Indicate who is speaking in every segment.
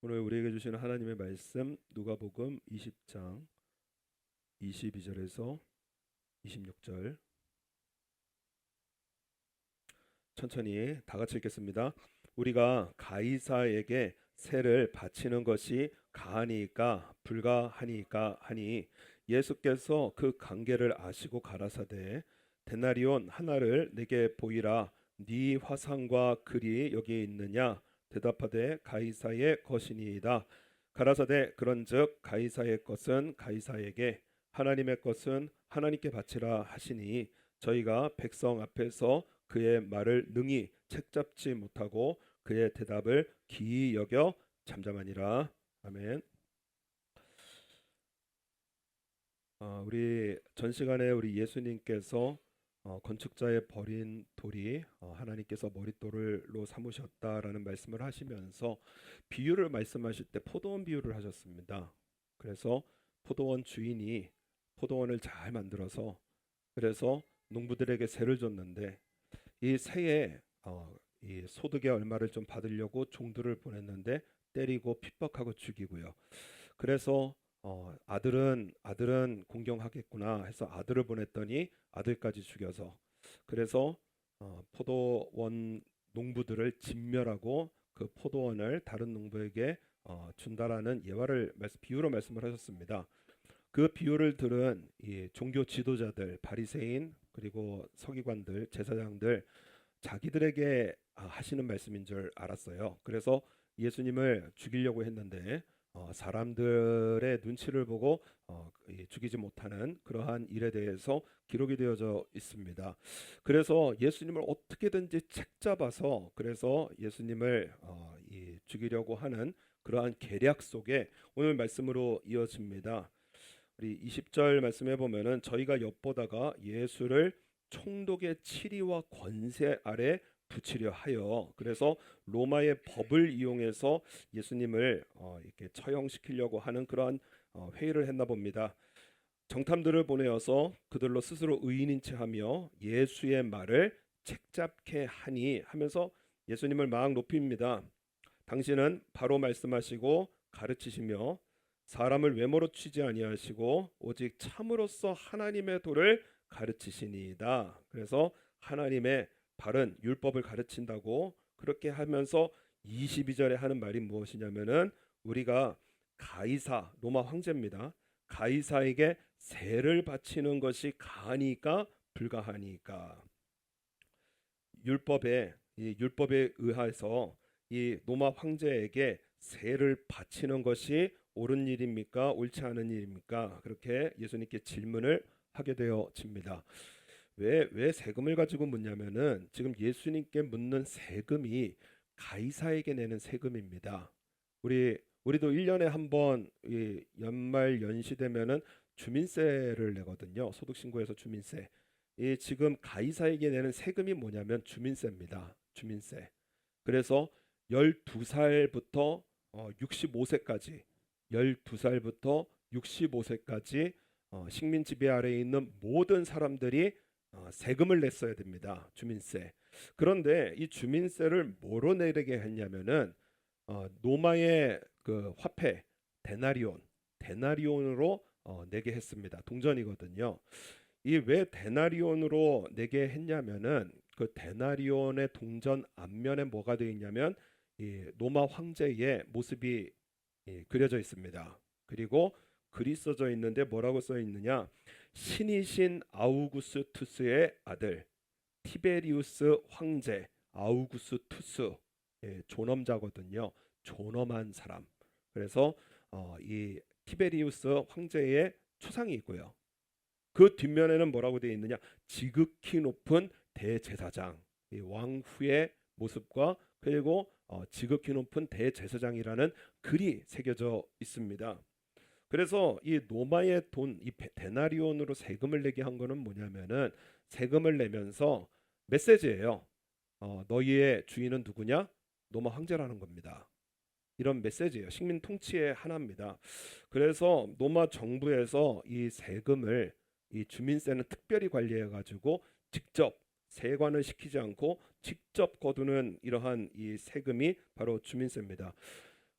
Speaker 1: 오늘 우리에게 주시는 하나님의 말씀 누가복음 20장 22절에서 26절 천천히 다 같이 읽겠습니다. 우리가 가이사에게 세를 바치는 것이 가하니까 불가하니까 하니 예수께서 그 관계를 아시고 가라사대 데나리온 하나를 내게 보이라. 네 화상과 글이 여기 있느냐? 대답하되 가이사의 것이니이다. 가라사대 그런즉 가이사의 것은 가이사에게, 하나님의 것은 하나님께 바치라 하시니 저희가 백성 앞에서 그의 말을 능히 책잡지 못하고 그의 대답을 기이 여겨 잠잠하니라. 아멘. 우리 전 시간에 우리 예수님께서 건축자의 버린 돌이 하나님께서 머릿돌로 삼으셨다라는 말씀을 하시면서 비유를 말씀하실 때 포도원 비유를 하셨습니다. 그래서 포도원 주인이 포도원을 잘 만들어서 그래서 농부들에게 세를 줬는데 이 새에 이 소득의 얼마를 좀 받으려고 종들을 보냈는데 때리고 핍박하고 죽이고요. 그래서 아들은 공경하겠구나 해서 아들을 보냈더니 아들까지 죽여서 그래서 포도원 농부들을 진멸하고 그 포도원을 다른 농부에게 준다라는 비유로 말씀을 하셨습니다. 그 비유를 들은 이 종교 지도자들, 바리새인 그리고 서기관들, 제사장들 자기들에게 하시는 말씀인 줄 알았어요. 그래서 예수님을 죽이려고 했는데 사람들의 눈치를 보고 죽이지 못하는 그러한 일에 대해서 기록이 되어져 있습니다. 그래서 예수님을 어떻게든지 책잡아서 그래서 예수님을 죽이려고 하는 그러한 계략 속에 오늘 말씀으로 이어집니다. 우리 20절 말씀해 보면은 저희가 엿보다가 예수를 총독의 치리와 권세 아래 붙이려 하여 그래서 로마의 법을 이용해서 예수님을 이렇게 처형시키려고 하는 그러한 회의를 했나 봅니다. 정탐들을 보내어서 그들로 스스로 의인인 체하며 예수의 말을 책잡게 하니 하면서 예수님을 막 높입니다. 당신은 바로 말씀하시고 가르치시며 사람을 외모로 치지 아니하시고 오직 참으로써 하나님의 도를 가르치시니이다. 그래서 하나님의 바른 율법을 가르친다고 그렇게 하면서 22절에 하는 말이 무엇이냐면은 우리가 가이사 로마 황제입니다. 가이사에게 세를 바치는 것이 가하니까 불가하니까 율법에 의해서 이 로마 황제에게 세를 바치는 것이 옳은 일입니까? 옳지 않은 일입니까? 그렇게 예수님께 질문을 하게 되어집니다. 왜 세금을 가지고 묻냐면은 지금 예수님께 묻는 세금이 가이사에게 내는 세금입니다. 우리도 1년에 한 번 연말 연시 되면은 주민세를 내거든요. 소득신고에서 주민세. 이 지금 가이사에게 내는 세금이 뭐냐면 주민세입니다. 주민세. 그래서 12살부터 65세까지 12살부터 65세까지 식민 지배 아래에 있는 모든 사람들이 세금을 냈어야 됩니다. 주민세. 그런데 이 주민세를 뭐로 내게 했냐면은 노마의 그 화폐 데나리온으로 내게 했습니다. 동전이거든요. 이 왜 데나리온으로 내게 했냐면은 그 데나리온의 동전 앞면에 뭐가 되어 있냐면 이 로마 황제의 모습이 그려져 있습니다. 그리고 글이 써져 있는데 뭐라고 써 있느냐? 신이신 아우구스투스의 아들 티베리우스 황제 아우구스투스 존엄자거든요. 존엄한 사람. 그래서 이 티베리우스 황제의 초상이 있고요. 그 뒷면에는 뭐라고 되어 있느냐? 지극히 높은 대제사장, 이 왕후의 모습과 그리고 지극히 높은 대제사장이라는 글이 새겨져 있습니다. 그래서 이 노마의 돈, 이 데나리온으로 세금을 내게 한 거는 뭐냐면은 세금을 내면서 메시지예요. 너희의 주인은 누구냐? 노마 황제라는 겁니다. 이런 메시지예요. 식민 통치의 하나입니다. 그래서 노마 정부에서 이 세금을 이 주민세는 특별히 관리해 가지고 직접 세관을 시키지 않고 직접 거두는 이러한 이 세금이 바로 주민세입니다.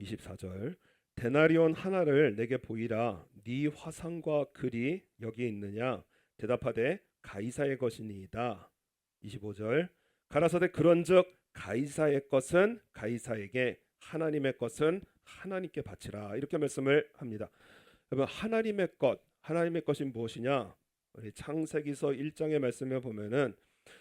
Speaker 1: 24절 데나리온 하나를 내게 보이라. 네 화상과 글이 여기 있느냐? 대답하되 가이사의 것이니이다. 25절 가라사대 그런즉 가이사의 것은 가이사에게, 하나님의 것은 하나님께 바치라. 이렇게 말씀을 합니다. 여러분, 하나님의 것이 무엇이냐? 우리 창세기서 1장의 말씀에 보면은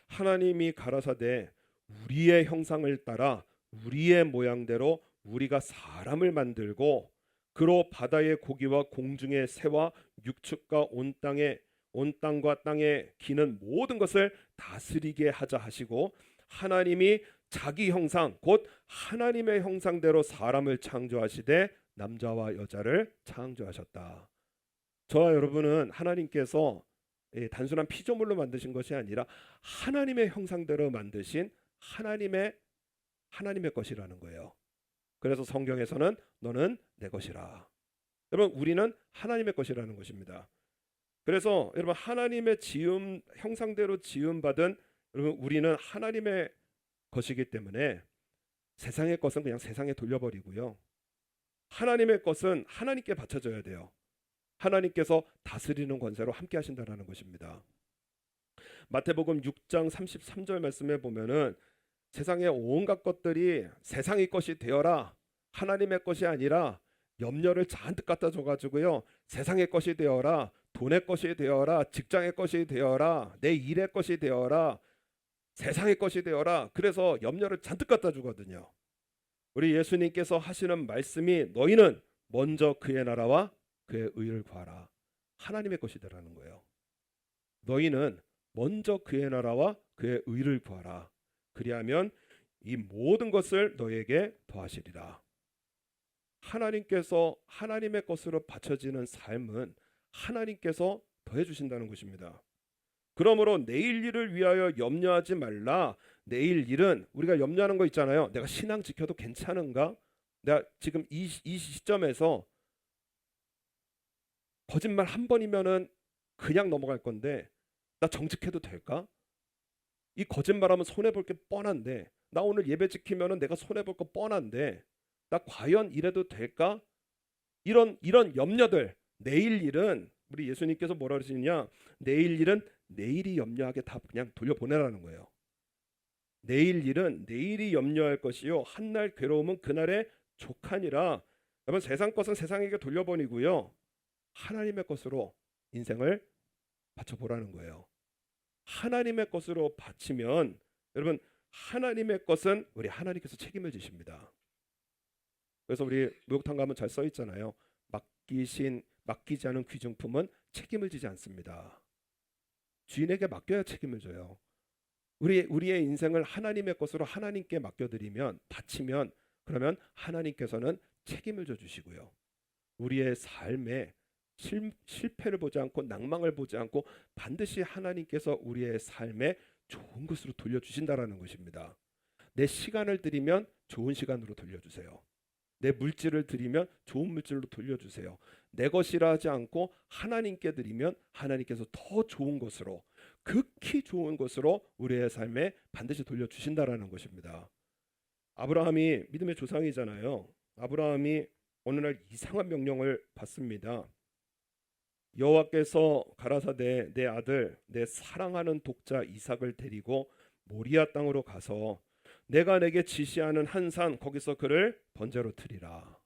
Speaker 1: 하나님이 가라사대 우리의 형상을 따라 우리의 모양대로 우리가 사람을 만들고 그로 바다의 고기와 공중의 새와 육축과 온 땅과 땅에 기는 모든 것을 다스리게 하자 하시고, 하나님이 자기 형상 곧 하나님의 형상대로 사람을 창조하시되 남자와 여자를 창조하셨다. 저와 여러분은 하나님께서 단순한 피조물로 만드신 것이 아니라 하나님의 형상대로 만드신 하나님의 것이라는 거예요. 그래서 성경에서는 너는 내 것이라. 여러분, 우리는 하나님의 것이라는 것입니다. 그래서 여러분, 하나님의 지음 형상대로 지음 받은 여러분, 우리는 하나님의 것이기 때문에 세상의 것은 그냥 세상에 돌려버리고요. 하나님의 것은 하나님께 바쳐져야 돼요. 하나님께서 다스리는 권세로 함께 하신다라는 것입니다. 마태복음 6장 33절 말씀에 보면은 세상의 온갖 것들이 세상의 것이 되어라, 하나님의 것이 아니라 염려를 잔뜩 갖다 줘가지고요, 세상의 것이 되어라, 돈의 것이 되어라, 직장의 것이 되어라, 내 일의 것이 되어라, 세상의 것이 되어라. 그래서 염려를 잔뜩 갖다 주거든요. 우리 예수님께서 하시는 말씀이 너희는 먼저 그의 나라와 그의 의를 구하라. 하나님의 것이 되라는 거예요. 너희는 먼저 그의 나라와 그의 의를 구하라. 그리하면 이 모든 것을 너에게 더하시리라. 하나님께서 하나님의 것으로 바쳐지는 삶은 하나님께서 더해 주신다는 것입니다. 그러므로 내일 일을 위하여 염려하지 말라. 내일 일은 우리가 염려하는 거 있잖아요. 내가 신앙 지켜도 괜찮은가? 내가 지금 이 시점에서 거짓말 한 번이면은 그냥 넘어갈 건데 나 정직해도 될까? 이 거짓말하면 손해 볼 게 뻔한데, 나 오늘 예배 지키면은 내가 손해 볼 거 뻔한데 나 과연 이래도 될까? 이런 염려들, 내일 일은 우리 예수님께서 뭐라 그러시느냐? 내일 일은 내일이 염려하게 다 그냥 돌려보내라는 거예요. 내일 일은 내일이 염려할 것이요, 한날 괴로움은 그날의 족하니라. 여러분, 세상 것은 세상에게 돌려보내고요, 하나님의 것으로 인생을 바쳐보라는 거예요. 하나님의 것으로 바치면 여러분, 하나님의 것은 우리 하나님께서 책임을 지십니다. 그래서 우리 목욕탕 가면 잘 써 있잖아요. 맡기지 않은 귀중품은 책임을 지지 않습니다. 주인에게 맡겨야 책임을 져요. 우리의 인생을 하나님의 것으로 하나님께 맡겨드리면, 바치면, 그러면 하나님께서는 책임을 져주시고요, 우리의 삶에 실패를 보지 않고 낭망을 보지 않고 반드시 하나님께서 우리의 삶에 좋은 것으로 돌려주신다라는 것입니다. 내 시간을 드리면 좋은 시간으로 돌려주세요. 내 물질을 드리면 좋은 물질로 돌려주세요. 내 것이라 하지 않고 하나님께 드리면 하나님께서 더 좋은 것으로, 극히 좋은 것으로 우리의 삶에 반드시 돌려주신다라는 것입니다. 아브라함이 믿음의 조상이잖아요. 아브라함이 어느 날 이상한 명령을 받습니다. 여호와께서 가라사대 내 아들 내 사랑하는 독자 이삭을 데리고 모리아 땅으로 가서 내가 내게 지시하는 한 산 거기서 그를 번제로 드리라.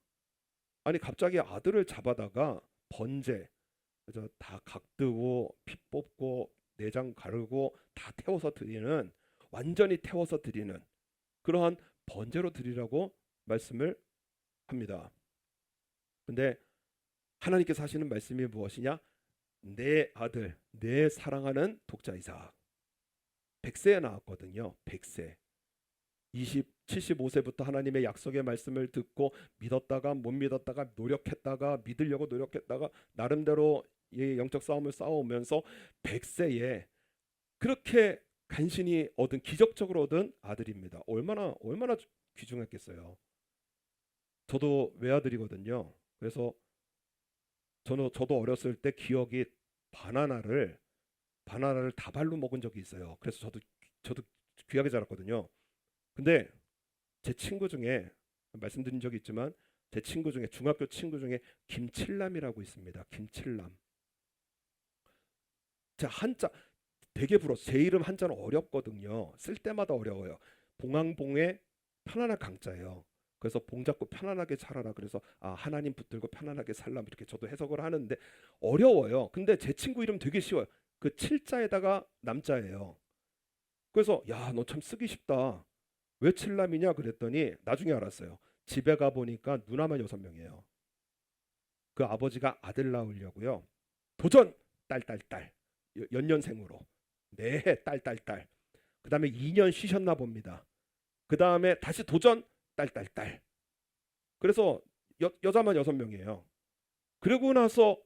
Speaker 1: 아니, 갑자기 아들을 잡아다가 번제, 그래서 다 각뜨고 피 뽑고 내장 가르고 다 태워서 드리는, 완전히 태워서 드리는 그러한 번제로 드리라고 말씀을 합니다. 근데 하나님께서 하시는 말씀이 무엇이냐? 내 아들, 내 사랑하는 독자 이삭. 100세에 나왔거든요. 100세. 75세부터 하나님의 약속의 말씀을 듣고 믿었다가 못 믿었다가 노력했다가 믿으려고 노력했다가 나름대로 영적 싸움을 싸우면서 100세에 그렇게 간신히 얻은, 기적적으로 얻은 아들입니다. 얼마나 귀중했겠어요. 저도 외아들이거든요. 그래서 저도 어렸을 때 기억이 바나나를 다발로 먹은 적이 있어요. 그래서 저도 귀하게 자랐거든요. 근데 제 친구 중에 말씀드린 적이 있지만 제 친구 중에 중학교 친구 중에 김칠남이라고 있습니다. 김칠남. 제 한자 되게 불어. 제 이름 한자는 어렵거든요. 쓸 때마다 어려워요. 봉황봉의 편안한 강자예요. 그래서 봉 잡고 편안하게 살아라. 그래서 하나님 붙들고 편안하게 살람 이렇게 저도 해석을 하는데 어려워요. 근데 제 친구 이름 되게 쉬워요. 그 칠자에다가 남자예요. 그래서 야, 너 참 쓰기 쉽다. 왜 칠남이냐 그랬더니 나중에 알았어요. 집에 가 보니까 누나만 6명이에요. 그 아버지가 아들 낳으려고요. 도전 딸딸딸 연년생으로 네 딸딸딸. 그다음에 2년 쉬셨나 봅니다. 그다음에 다시 도전 딸딸딸. 그래서 여자만 6명이에요. 그러고 나서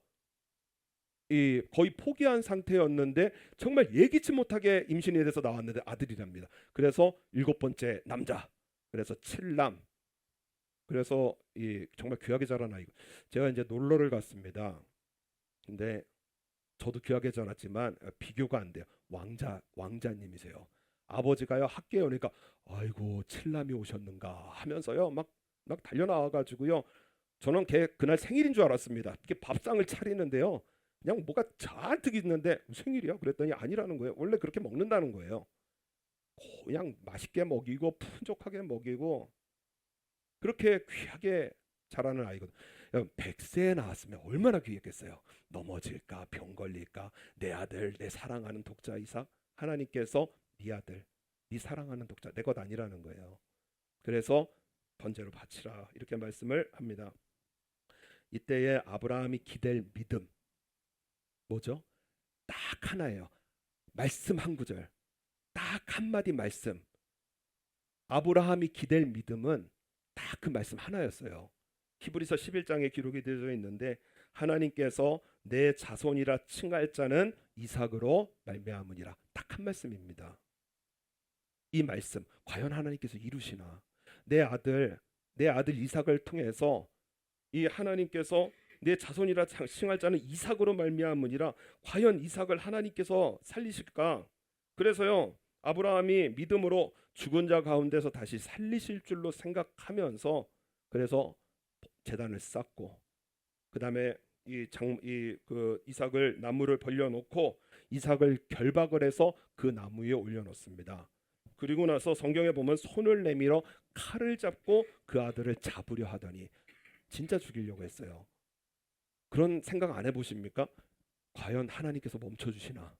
Speaker 1: 이 거의 포기한 상태였는데 정말 예기치 못하게 임신이 돼서 나왔는데 아들이랍니다. 그래서 7번째 남자. 그래서 칠남. 그래서 이 정말 귀하게 자란 아이고 제가 이제 놀러를 갔습니다. 근데 저도 귀하게 자랐지만 비교가 안 돼요. 왕자님이세요. 아버지가요 학교에 오니까 아이고 칠남이 오셨는가 하면서요 막 달려 나와 가지고요. 저는 걔 그날 생일인 줄 알았습니다. 이게 밥상을 차리는데요. 그냥 뭐가 잔뜩 있는데 생일이야? 그랬더니 아니라는 거예요. 원래 그렇게 먹는다는 거예요. 그냥 맛있게 먹이고 풍족하게 먹이고 그렇게 귀하게 자라는 아이거든. 여러분 100세에 나왔으면 얼마나 귀했겠어요. 넘어질까 병 걸릴까 내 아들 내 사랑하는 독자 이삭 하나님께서 네 아들 네 사랑하는 독자 내 것 아니라는 거예요. 그래서 번제로 바치라 이렇게 말씀을 합니다. 이때에 아브라함이 기댈 믿음 뭐죠? 딱 하나예요. 말씀 한 구절 딱 한마디 말씀. 아브라함이 기댈 믿음은 딱 그 말씀 하나였어요. 히브리서 11장에 기록이 되어 있는데 하나님께서 내 자손이라 칭할 자는 이삭으로 말미암으니라. 딱 한 말씀입니다. 이 말씀 과연 하나님께서 이루시나? 내 아들 이삭을 통해서 이 하나님께서 내 자손이라 칭할 자는 이삭으로 말미암으니라. 과연 이삭을 하나님께서 살리실까? 그래서요 아브라함이 믿음으로 죽은 자 가운데서 다시 살리실 줄로 생각하면서 그래서 제단을 쌓고 그다음에 그 이삭을 나무를 벌려놓고 이삭을 결박을 해서 그 나무 위에 올려놓습니다. 그리고 나서 성경에 보면 손을 내밀어 칼을 잡고 그 아들을 잡으려 하더니 진짜 죽이려고 했어요. 그런 생각 안 해보십니까? 과연 하나님께서 멈춰주시나?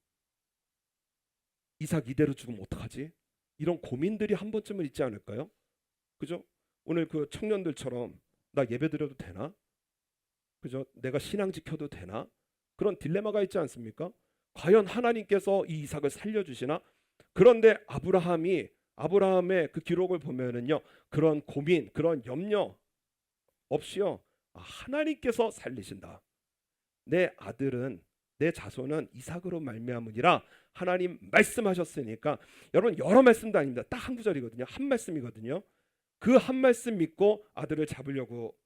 Speaker 1: 이삭 이대로 죽으면 어떡하지? 이런 고민들이 한 번쯤은 있지 않을까요? 그죠? 오늘 그 청년들처럼 나 예배 드려도 되나? 그죠? 내가 신앙 지켜도 되나? 그런 딜레마가 있지 않습니까? 과연 하나님께서 이 이삭을 살려주시나? 그런데 아브라함의 그 기록을 보면은요 그런 고민 그런 염려 없이요 하나님께서 살리신다. 내 아들은 내 자손은 이삭으로 말미암으니라 하나님 말씀하셨으니까 여러분 여러 말씀도 아닙니다. 딱 한 구절이거든요. 한 말씀이거든요. 그 한 말씀 믿고 아들을 잡으려고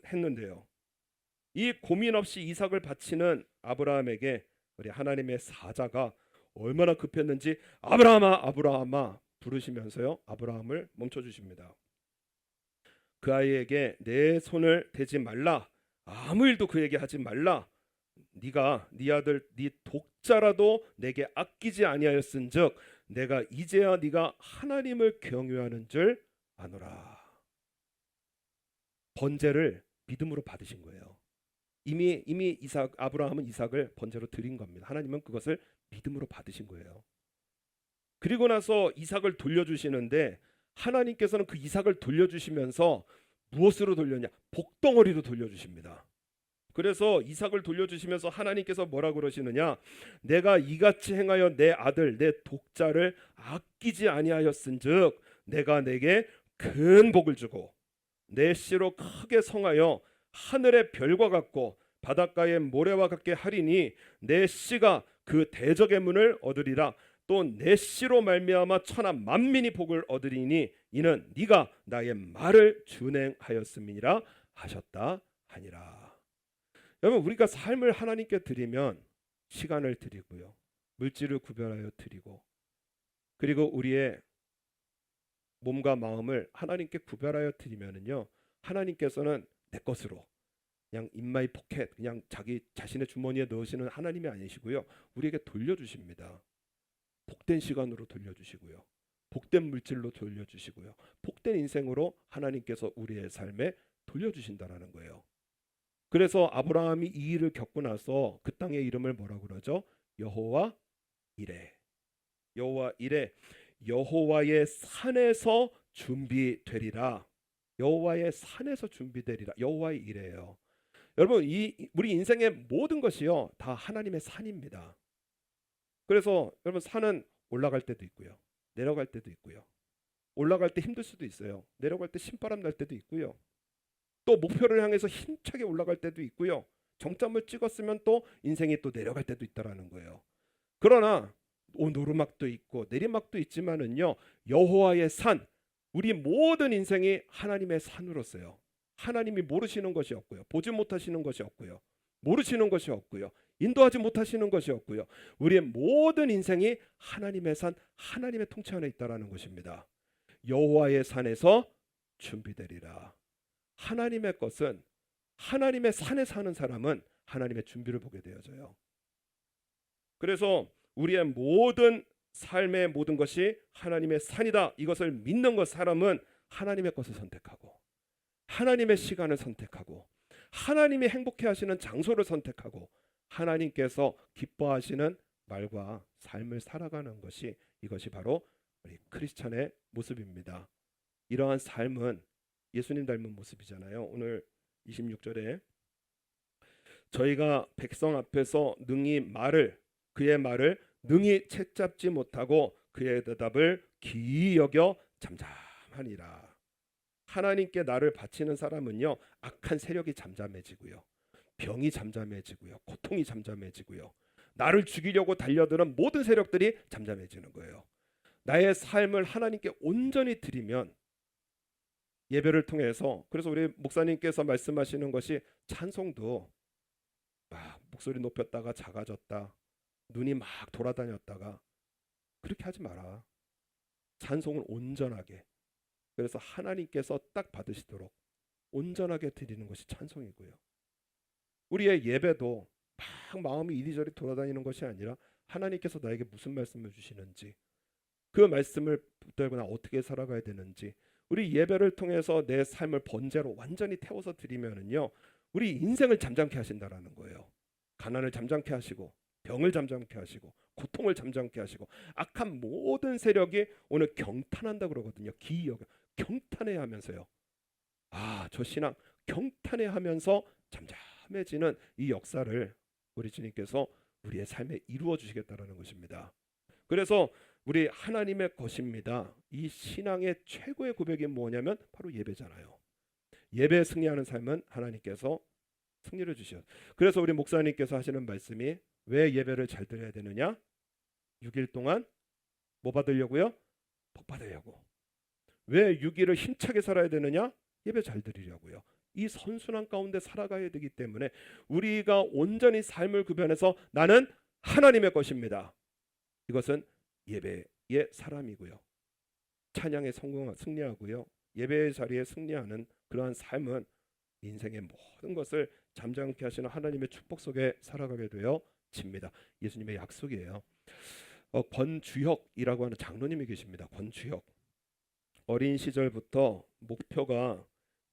Speaker 1: 했는데요. 이 고민 없이 이삭을 바치는 아브라함에게 우리 하나님의 사자가 얼마나 급했는지 아브라함아 아브라함아 부르시면서요 아브라함을 멈춰주십니다. 그 아이에게 내 손을 대지 말라. 아무 일도 그에게 하지 말라. 네가 네 아들 네 독자라도 내게 아끼지 아니하였은즉 내가 이제야 네가 하나님을 경외하는 줄 아노라. 번제를 믿음으로 받으신 거예요. 이미 아브라함은 이삭을 번제로 드린 겁니다. 하나님은 그것을 믿음으로 받으신 거예요. 그리고 나서 이삭을 돌려주시는데 하나님께서는 그 이삭을 돌려주시면서 무엇으로 돌렸냐? 복덩어리로 돌려주십니다. 그래서 이삭을 돌려주시면서 하나님께서 뭐라 그러시느냐? 내가 이같이 행하여 내 아들 내 독자를 아끼지 아니하였은즉 내가 내게 큰 복을 주고 내 씨로 크게 성하여 하늘의 별과 같고 바닷가의 모래와 같게 하리니 내 씨가 그 대적의 문을 얻으리라. 또 내 씨로 말미암아 천하 만민이 복을 얻으리니 이는 네가 나의 말을 준행하였음이니라 하셨다 하니라. 여러분 우리가 삶을 하나님께 드리면 시간을 드리고요. 물질을 구별하여 드리고 그리고 우리의 몸과 마음을 하나님께 구별하여 드리면은요 하나님께서는 내 것으로 그냥 in my pocket 그냥 자기 자신의 주머니에 넣으시는 하나님이 아니시고요. 우리에게 돌려주십니다. 복된 시간으로 돌려주시고요. 복된 물질로 돌려주시고요. 복된 인생으로 하나님께서 우리의 삶에 돌려주신다라는 거예요. 그래서 아브라함이 이 일을 겪고 나서 그 땅의 이름을 뭐라고 그러죠? 여호와 이레. 여호와 이레. 여호와의 산에서 준비되리라. 여호와의 산에서 준비되리라. 여호와의 이레예요. 여러분, 우리 인생의 모든 것이요 다 하나님의 산입니다. 그래서 여러분, 산은 올라갈 때도 있고요, 내려갈 때도 있고요. 올라갈 때 힘들 수도 있어요. 내려갈 때 신바람 날 때도 있고요. 또 목표를 향해서 힘차게 올라갈 때도 있고요. 정점을 찍었으면 또 인생이 또 내려갈 때도 있다라는 거예요. 그러나 오르막도 있고 내리막도 있지만은요, 여호와의 산, 우리 모든 인생이 하나님의 산으로서요. 하나님이 모르시는 것이 없고요, 보지 못하시는 것이 없고요, 모르시는 것이 없고요, 인도하지 못하시는 것이 없고요. 우리의 모든 인생이 하나님의 산, 하나님의 통치 안에 있다라는 것입니다. 여호와의 산에서 준비되리라. 하나님의 것은, 하나님의 산에 사는 사람은 하나님의 준비를 보게 되어져요. 그래서 우리의 모든 삶의 모든 것이 하나님의 산이다, 이것을 믿는 것, 사람은 하나님의 것을 선택하고 하나님의 시간을 선택하고 하나님이 행복해 하시는 장소를 선택하고 하나님께서 기뻐하시는 말과 삶을 살아가는 것이, 이것이 바로 우리 크리스찬의 모습입니다. 이러한 삶은 예수님 닮은 모습이잖아요. 오늘 26절에 저희가 백성 앞에서 그의 말을 능히 채잡지 못하고 그의 대답을 기이 여겨 잠잠하니라. 하나님께 나를 바치는 사람은요, 악한 세력이 잠잠해지고요, 병이 잠잠해지고요, 고통이 잠잠해지고요, 나를 죽이려고 달려드는 모든 세력들이 잠잠해지는 거예요. 나의 삶을 하나님께 온전히 드리면, 예배를 통해서, 그래서 우리 목사님께서 말씀하시는 것이 찬송도 막 목소리 높였다가 작아졌다, 눈이 막 돌아다녔다가, 그렇게 하지 마라. 찬송은 온전하게, 그래서 하나님께서 딱 받으시도록 온전하게 드리는 것이 찬송이고요. 우리의 예배도 막 마음이 이리저리 돌아다니는 것이 아니라 하나님께서 나에게 무슨 말씀을 주시는지, 그 말씀을 붙들고 나 어떻게 살아가야 되는지, 우리 예배를 통해서 내 삶을 번제로 완전히 태워서 드리면은요, 우리 인생을 잠잠케 하신다라는 거예요. 가난을 잠잠케 하시고, 병을 잠잠케 하시고, 고통을 잠잠케 하시고, 악한 모든 세력이 오늘 경탄한다 그러거든요. 기이여겨 경탄해 하면서요. 저 신앙 경탄해 하면서 잠잠해지는 이 역사를 우리 주님께서 우리의 삶에 이루어 주시겠다라는 것입니다. 그래서 우리 하나님의 것입니다. 이 신앙의 최고의 고백이 뭐냐면 바로 예배잖아요. 예배에 승리하는 삶은 하나님께서 승리를 주셔. 그래서 우리 목사님께서 하시는 말씀이, 왜 예배를 잘 드려야 되느냐? 6일 동안 뭐 받으려고요? 복 받으려고. 왜 6일을 힘차게 살아야 되느냐? 예배 잘 드리려고요. 이 선순환 가운데 살아가야 되기 때문에 우리가 온전히 삶을 구별해서 나는 하나님의 것입니다. 이것은 예배의 사람이고요, 찬양에 승리하고요, 예배의 자리에 승리하는 그러한 삶은 인생의 모든 것을 잠잠케 하시는 하나님의 축복 속에 살아가게 되어집니다. 예수님의 약속이에요. 권주혁이라고 하는 장로님이 계십니다. 권주혁. 어린 시절부터 목표가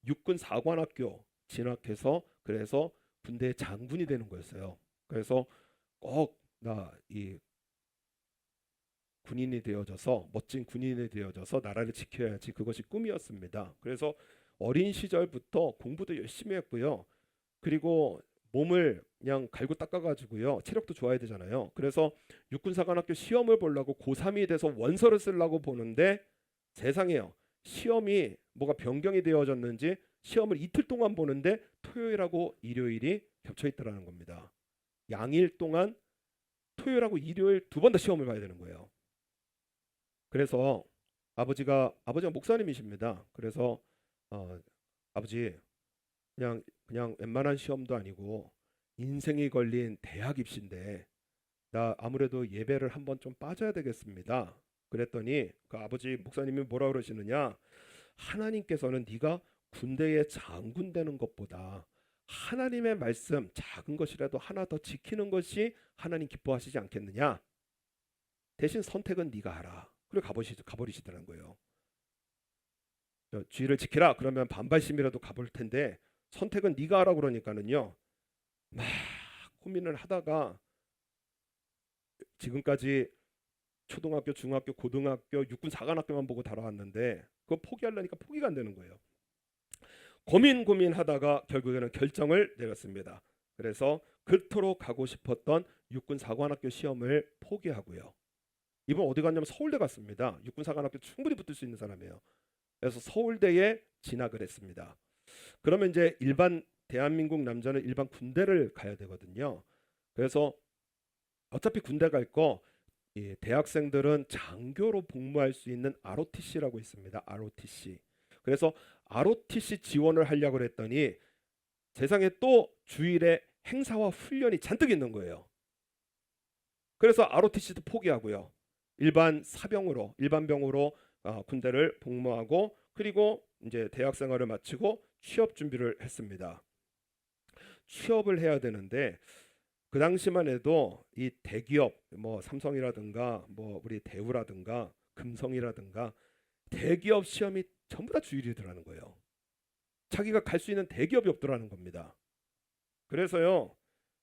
Speaker 1: 육군 사관학교 진학해서, 그래서 군대 장군이 되는 거였어요. 그래서 꼭 나 이 군인이 되어져서, 멋진 군인이 되어져서 나라를 지켜야지, 그것이 꿈이었습니다. 그래서 어린 시절부터 공부도 열심히 했고요, 그리고 몸을 그냥 갈고 닦아가지고요, 체력도 좋아야 되잖아요. 그래서 육군사관학교 시험을 보려고 고3이 돼서 원서를 쓰려고 보는데, 세상에요, 시험이 뭐가 변경이 되어졌는지 시험을 이틀 동안 보는데 토요일하고 일요일이 겹쳐 있더라는 겁니다. 양일 동안 토요일하고 일요일 두 번 다 시험을 봐야 되는 거예요. 그래서 아버지가 목사님이십니다. 그래서 아버지, 그냥 웬만한 시험도 아니고 인생이 걸린 대학 입시인데 나 아무래도 예배를 한번 좀 빠져야 되겠습니다. 그랬더니 그 아버지 목사님이 뭐라 그러시느냐, 하나님께서는 네가 군대의 장군 되는 것보다 하나님의 말씀 작은 것이라도 하나 더 지키는 것이 하나님 기뻐하시지 않겠느냐. 대신 선택은 네가 하라. 그리고 가버리시더라는 거예요. 주의를 지키라 그러면 반발심이라도 가볼 텐데 선택은 네가 하라 그러니까는요. 막 고민을 하다가 지금까지 초등학교, 중학교, 고등학교, 육군 사관학교만 보고 달아왔는데 그거 포기하려니까 포기가 안 되는 거예요. 고민하다가 결국에는 결정을 내렸습니다. 그래서 그토록 가고 싶었던 육군 사관학교 시험을 포기하고요. 이번 어디 갔냐면 서울대 갔습니다. 육군 사관학교 충분히 붙을 수 있는 사람이에요. 그래서 서울대에 진학을 했습니다. 그러면 이제 일반 대한민국 남자는 일반 군대를 가야 되거든요. 그래서 어차피 군대 갈 거 대학생들은 장교로 복무할 수 있는 ROTC라고 있습니다. ROTC. 그래서 ROTC 지원을 하려고 했더니 세상에 또 주일에 행사와 훈련이 잔뜩 있는 거예요. 그래서 ROTC도 포기하고요. 일반 병으로 군대를 복무하고 그리고 이제 대학 생활을 마치고 취업 준비를 했습니다. 취업을 해야 되는데 그 당시만 해도 이 대기업 뭐 삼성이라든가 뭐 우리 대우라든가 금성이라든가 대기업 시험이 전부 다 주일이더라는 거예요. 자기가 갈 수 있는 대기업이 없더라는 겁니다. 그래서요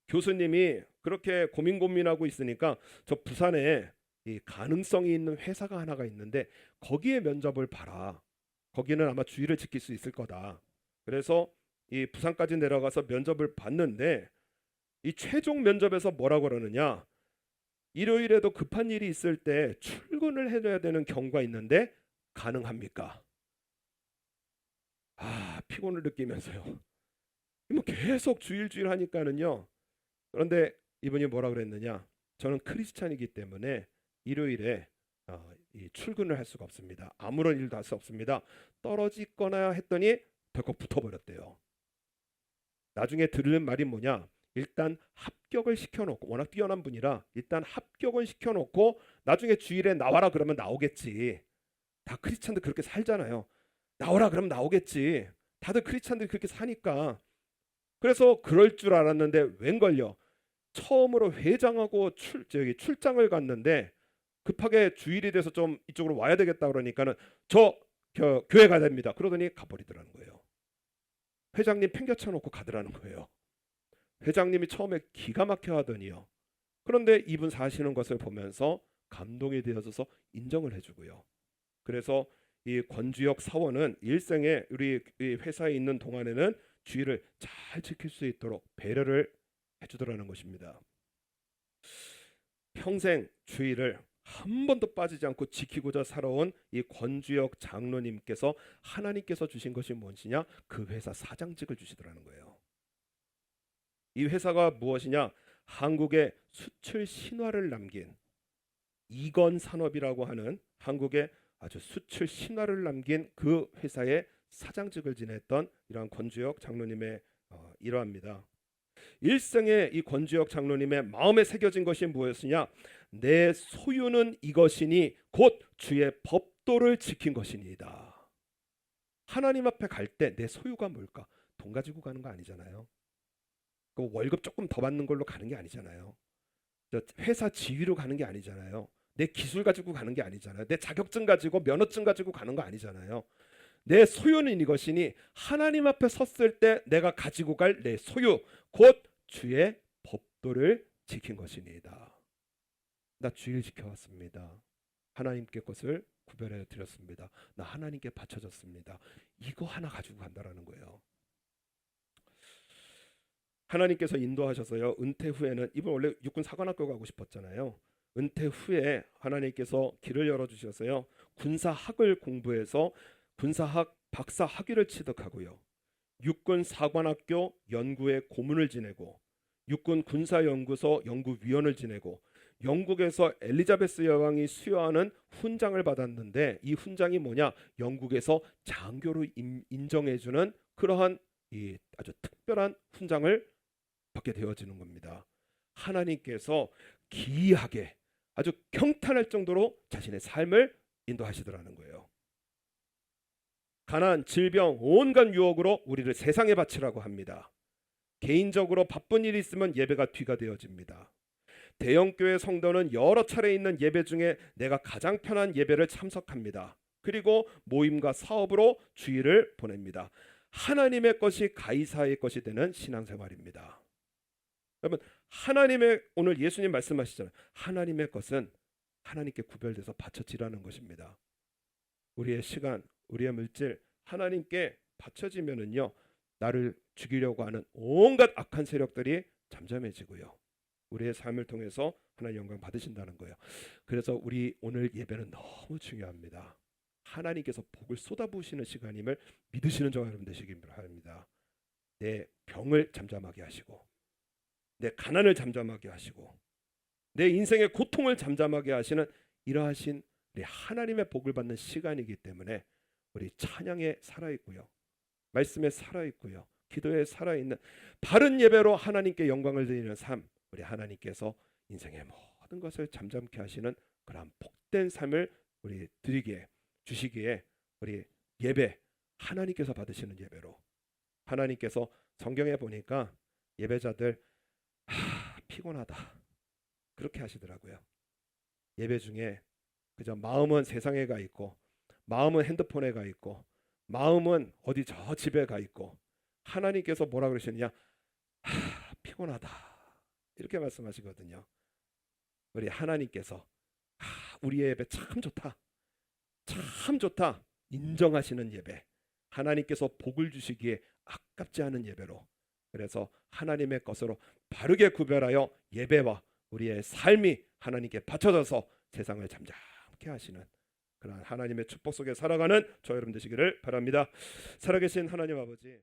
Speaker 1: 교수님이 그렇게 고민하고 있으니까 저 부산에 이 가능성이 있는 회사가 하나가 있는데 거기에 면접을 봐라. 거기는 아마 주의를 지킬 수 있을 거다. 그래서 이 부산까지 내려가서 면접을 봤는데 이 최종 면접에서 뭐라고 그러느냐. 일요일에도 급한 일이 있을 때 출근을 해줘야 되는 경우가 있는데 가능합니까? 피곤을 느끼면서요. 뭐 계속 주일 하니까는요. 그런데 이분이 뭐라 그랬느냐. 저는 크리스찬이기 때문에 일요일에 이 출근을 할 수가 없습니다. 아무런 일도 할 수 없습니다. 떨어지거나 했더니 덜컥 붙어버렸대요. 나중에 들은 말이 뭐냐. 일단 합격을 시켜놓고 워낙 뛰어난 분이라 일단 합격은 시켜놓고 나중에 주일에 나와라 그러면 나오겠지. 다 크리스찬들 그렇게 살잖아요. 나오라 그러면 나오겠지. 다들 크리스찬들이 그렇게 사니까. 그래서 그럴 줄 알았는데 웬걸요. 처음으로 회장하고 출장을 갔는데 급하게 주일이 돼서 좀 이쪽으로 와야 되겠다 그러니까는 저 교회 가야 됩니다. 그러더니 가버리더라는 거예요. 회장님 팽겨쳐 놓고 가더라는 거예요. 회장님이 처음에 기가 막혀 하더니요. 그런데 이분 사시는 것을 보면서 감동이 되어서 인정을 해주고요. 그래서 이 권주혁 사원은 일생에 우리 회사에 있는 동안에는 주의를 잘 지킬 수 있도록 배려를 해주더라는 것입니다. 평생 주의를 한 번도 빠지지 않고 지키고자 살아온 이 권주혁 장로님께서 하나님께서 주신 것이 무엇이냐? 그 회사 사장직을 주시더라는 거예요. 이 회사가 무엇이냐? 한국의 수출 신화를 남긴 이건 산업이라고 하는 한국의 아주 수출 신화를 남긴 그 회사의 사장직을 지냈던 이러한 권주혁 장로님의 일화입니다. 일생에 이 권주혁 장로님의 마음에 새겨진 것이 무엇이냐? 내 소유는 이것이니 곧 주의 법도를 지킨 것이니이다. 하나님 앞에 갈 때 내 소유가 뭘까? 돈 가지고 가는 거 아니잖아요. 그 월급 조금 더 받는 걸로 가는 게 아니잖아요. 회사 지위로 가는 게 아니잖아요. 내 기술 가지고 가는 게 아니잖아요. 내 자격증 가지고 면허증 가지고 가는 거 아니잖아요. 내 소유는 이것이니 하나님 앞에 섰을 때 내가 가지고 갈 내 소유 곧 주의 법도를 지킨 것이니이다. 나 주일 지켜왔습니다. 하나님께 것을 구별해 드렸습니다. 나 하나님께 바쳐졌습니다. 이거 하나 가지고 간다라는 거예요. 하나님께서 인도하셔서요. 은퇴 후에는 이분 원래 육군 사관학교 가고 싶었잖아요. 은퇴 후에 하나님께서 길을 열어주셔서요. 군사학을 공부해서 군사학 박사 학위를 취득하고요. 육군 사관학교 연구의 고문을 지내고 육군 군사연구소 연구위원을 지내고 영국에서 엘리자베스 여왕이 수여하는 훈장을 받았는데 이 훈장이 뭐냐? 영국에서 장교로 인정해주는 그러한 이 아주 특별한 훈장을 받게 되어지는 겁니다. 하나님께서 기이하게 아주 경탄할 정도로 자신의 삶을 인도하시더라는 거예요. 가난, 질병, 온갖 유혹으로 우리를 세상에 바치라고 합니다. 개인적으로 바쁜 일이 있으면 예배가 뒤가 되어집니다. 대형교회 성도는 여러 차례 있는 예배 중에 내가 가장 편한 예배를 참석합니다. 그리고 모임과 사업으로 주일을 보냅니다. 하나님의 것이 가이사의 것이 되는 신앙생활입니다. 여러분, 하나님의, 오늘 예수님 말씀하시잖아요. 하나님의 것은 하나님께 구별돼서 바쳐지라는 것입니다. 우리의 시간, 우리의 물질 하나님께 바쳐지면은요, 나를 죽이려고 하는 온갖 악한 세력들이 잠잠해지고요, 우리의 삶을 통해서 하나님 영광 받으신다는 거예요. 그래서 우리 오늘 예배는 너무 중요합니다. 하나님께서 복을 쏟아부으시는 시간임을 믿으시는 저와 여러분 되시기 바랍니다. 내 병을 잠잠하게 하시고, 내 가난을 잠잠하게 하시고, 내 인생의 고통을 잠잠하게 하시는 이러하신 우리 하나님의 복을 받는 시간이기 때문에 우리 찬양에 살아있고요, 말씀에 살아있고요, 기도에 살아있는 바른 예배로 하나님께 영광을 드리는 삶, 우리 하나님께서 인생의 모든 것을 잠잠케 하시는 그러한 복된 삶을 우리 드리기에 주시기에, 우리 예배 하나님께서 받으시는 예배로, 하나님께서 성경에 보니까 예배자들 피곤하다 그렇게 하시더라고요. 예배 중에 그저 마음은 세상에 가 있고, 마음은 핸드폰에 가 있고, 마음은 어디 저 집에 가 있고, 하나님께서 뭐라 그러시느냐, 피곤하다 이렇게 말씀하시거든요. 우리 하나님께서 우리의 예배 참 좋다, 참 좋다 인정하시는 예배, 하나님께서 복을 주시기에 아깝지 않은 예배로, 그래서 하나님의 것으로 바르게 구별하여 예배와 우리의 삶이 하나님께 바쳐져서 세상을 잠잠케 하시는 그런 하나님의 축복 속에 살아가는 저 여러분 되시기를 바랍니다. 살아계신 하나님 아버지,